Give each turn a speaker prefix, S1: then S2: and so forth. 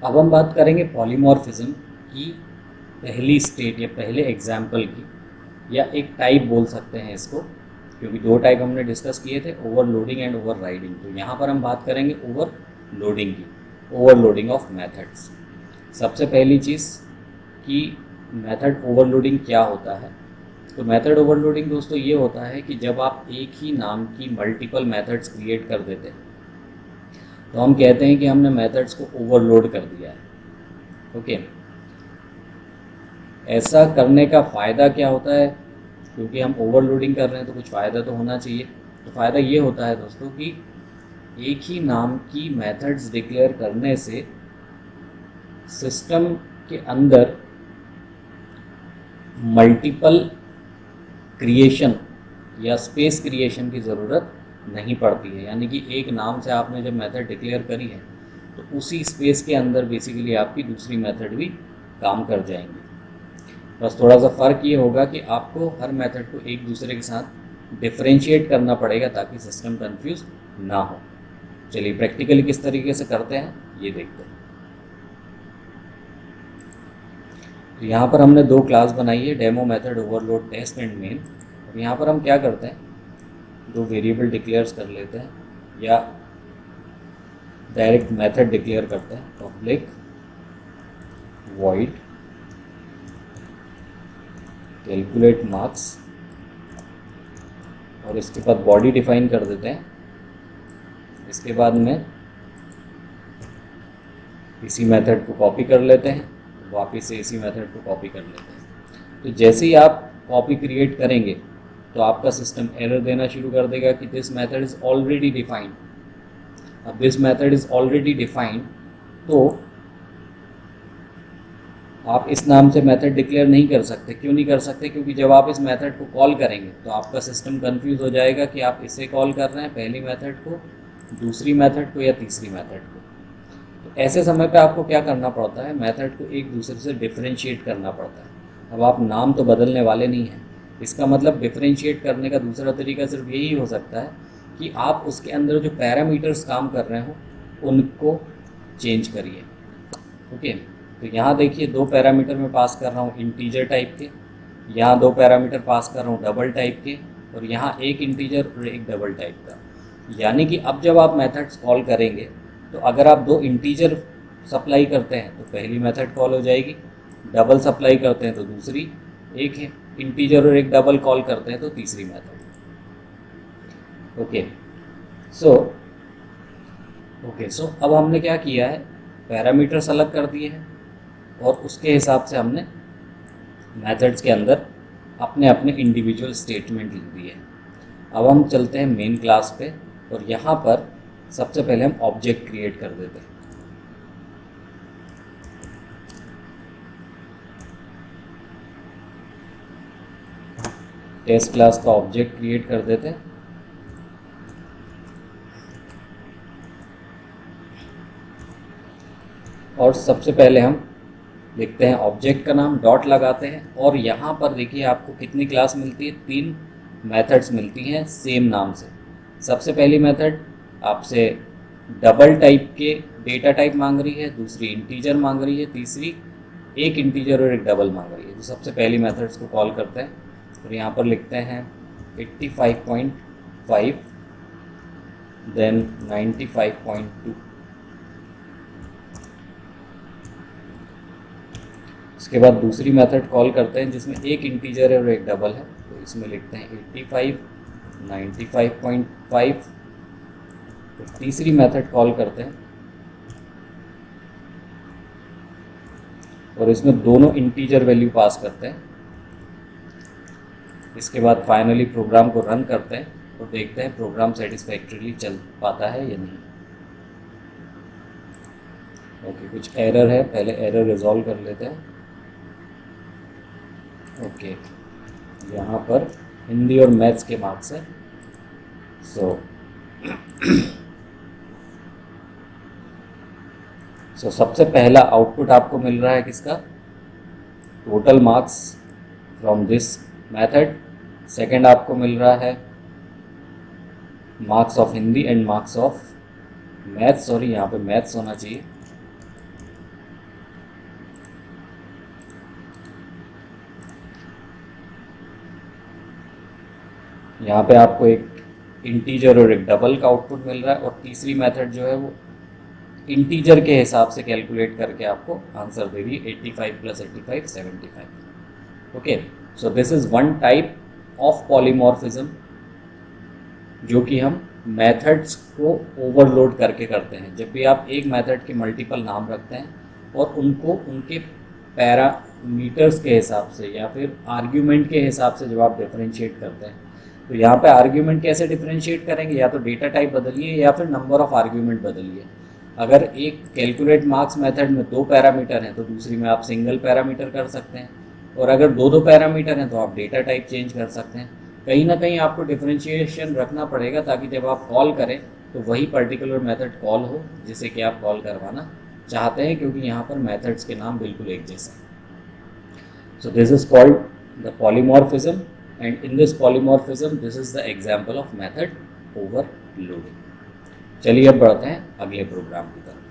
S1: अब हम बात करेंगे पॉलीमॉर्फिज्म की पहली स्टेट या पहले एग्जाम्पल की, या एक टाइप बोल सकते हैं इसको, क्योंकि दो टाइप हमने डिस्कस किए थे, ओवरलोडिंग एंड ओवरराइडिंग। तो यहाँ पर हम बात करेंगे ओवरलोडिंग की, ओवरलोडिंग ऑफ मेथड्स। सबसे पहली चीज़ कि मेथड ओवरलोडिंग क्या होता है। तो मेथड ओवरलोडिंग दोस्तों ये होता है कि जब आप एक ही नाम की मल्टीपल मेथड्स क्रिएट कर देते हैं तो हम कहते हैं कि हमने मेथड्स को ओवरलोड कर दिया है। ओके, ऐसा करने का फ़ायदा क्या होता है, क्योंकि हम ओवरलोडिंग कर रहे हैं तो कुछ फ़ायदा तो होना चाहिए। तो फ़ायदा ये होता है दोस्तों कि एक ही नाम की मेथड्स डिक्लेयर करने से सिस्टम के अंदर मल्टीपल क्रिएशन या स्पेस क्रिएशन की ज़रूरत नहीं पड़ती है। यानी कि एक नाम से आपने जब मेथड डिक्लेयर करी है तो उसी स्पेस के अंदर बेसिकली आपकी दूसरी मेथड भी काम कर जाएंगी। बस थोड़ा सा फ़र्क ये होगा कि आपको हर मेथड को एक दूसरे के साथ डिफ्रेंशिएट करना पड़ेगा ताकि सिस्टम कंफ्यूज ना हो। चलिए प्रैक्टिकली किस तरीके से करते हैं ये देखते हैं। तो यहाँ पर हमने दो क्लास बनाई है, demo method, overload test and main. और यहाँ पर हम क्या करते हैं, दो वेरिएबल डिक्लेयर्स कर लेते हैं या डायरेक्ट मेथड डिक्लेयर करते हैं, पब्लिक वॉइड कैलकुलेट मार्क्स, और इसके बाद बॉडी डिफाइन कर देते हैं। इसके बाद में इसी मेथड को कॉपी कर लेते हैं, वापस से इसी मेथड को कॉपी कर लेते हैं। तो जैसे ही आप कॉपी क्रिएट करेंगे तो आपका सिस्टम एरर देना शुरू कर देगा कि this method is already defined. अब this method is already defined तो आप इस नाम से मेथड डिक्लेयर नहीं कर सकते। क्यों नहीं कर सकते? क्योंकि जब आप इस मेथड को कॉल करेंगे तो आपका सिस्टम कंफ्यूज हो जाएगा कि आप इसे कॉल कर रहे हैं, पहली मेथड को, दूसरी मेथड को या तीसरी मेथड को। तो ऐसे समय पे आपको क्या करना पड़ता है, मेथड को एक दूसरे से डिफरेंशिएट करना पड़ता है। अब आप नाम तो बदलने वाले नहीं हैं, इसका मतलब डिफरेंशिएट करने का दूसरा तरीका सिर्फ यही हो सकता है कि आप उसके अंदर जो पैरामीटर्स काम कर रहे हो उनको चेंज करिए। ओके, तो यहाँ देखिए दो पैरामीटर मैं पास कर रहा हूँ इंटीजर टाइप के, यहाँ दो पैरामीटर पास कर रहा हूँ डबल टाइप के, और यहाँ एक इंटीजर और एक डबल टाइप का। यानी कि अब जब आप मेथड्स कॉल करेंगे तो अगर आप दो इंटीजर सप्लाई करते हैं तो पहली मेथड कॉल हो जाएगी, डबल सप्लाई करते हैं तो दूसरी, एक है इंटीजर और एक डबल कॉल करते हैं तो तीसरी मेथड। ओके सो अब हमने क्या किया है, पैरामीटर्स अलग कर दिए हैं और उसके हिसाब से हमने मेथड्स के अंदर अपने अपने इंडिविजुअल स्टेटमेंट लिख दिए हैं। अब हम चलते हैं मेन क्लास पे और यहाँ पर सबसे पहले हम ऑब्जेक्ट क्रिएट कर देते हैं। टेस्ट क्लास का ऑब्जेक्ट क्रिएट कर देते हैं। और सबसे पहले हम लिखते हैं ऑब्जेक्ट का नाम, डॉट लगाते हैं, और यहाँ पर देखिए आपको कितनी क्लास मिलती है, 3 मेथड्स मिलती हैं सेम नाम से। सबसे पहली मेथड आपसे डबल टाइप के डेटा टाइप मांग रही है, दूसरी इंटीजर मांग रही है, तीसरी एक इंटीजर और एक डबल मांग रही है। तो सबसे पहली मेथड्स को कॉल करते हैं और यहाँ पर लिखते हैं 85.5 देन 95.2। उसके बाद दूसरी मेथड कॉल करते हैं जिसमें एक इंटीजर है और एक डबल है, तो इसमें लिखते हैं 85 95.5। तो तीसरी मेथड कॉल करते हैं और इसमें दोनों इंटीजर वैल्यू पास करते हैं। इसके बाद फाइनली प्रोग्राम को रन करते हैं और देखते हैं प्रोग्राम सेटिस्फैक्टरीली चल पाता है या नहीं। ओके, कुछ एरर है, पहले एरर रिजॉल्व कर लेते हैं। ओके, यहाँ पर हिंदी और मैथ्स के मार्क्स है। सो सबसे पहला आउटपुट आपको मिल रहा है किसका, total marks from this method. Second आपको मिल रहा है marks of Hindi and marks of maths, sorry यहाँ पे मैथ्स होना चाहिए। यहाँ पे आपको एक इंटीजर और एक डबल का आउटपुट मिल रहा है, और तीसरी मेथड जो है वो इंटीजर के हिसाब से कैलकुलेट करके आपको आंसर दे रही है 85 + 85 75। Okay, so this is one type of polymorphism जो कि हम मेथड्स को ओवरलोड करके करते हैं। जब भी आप एक मेथड के मल्टीपल नाम रखते हैं और उनको उनके पैरामीटर्स के हिसाब से या फिर आर्ग्यूमेंट के हिसाब से जब आप डिफरेंशिएट करते हैं, तो यहाँ पे आर्ग्यूमेंट कैसे डिफरेंशिएट करेंगे, या तो डेटा टाइप बदलिए या फिर नंबर ऑफ आर्ग्यूमेंट बदलिए। अगर एक कैलकुलेट मार्क्स मेथड में 2 पैरामीटर हैं तो दूसरी में आप सिंगल पैरामीटर कर सकते हैं, और अगर 2 पैरामीटर हैं तो आप डेटा टाइप चेंज कर सकते हैं। कहीं ना कहीं आपको डिफरेंशिएशन रखना पड़ेगा ताकि जब आप कॉल करें तो वही पर्टिकुलर मेथड कॉल हो जिसे कि आप कॉल करवाना चाहते हैं, क्योंकि यहाँ पर मेथड्स के नाम बिल्कुल एक जैसे हैं। So this is called the polymorphism, and in this polymorphism this is the example of method overloading. चलिए अब बढ़ते हैं अगले प्रोग्राम की तरफ।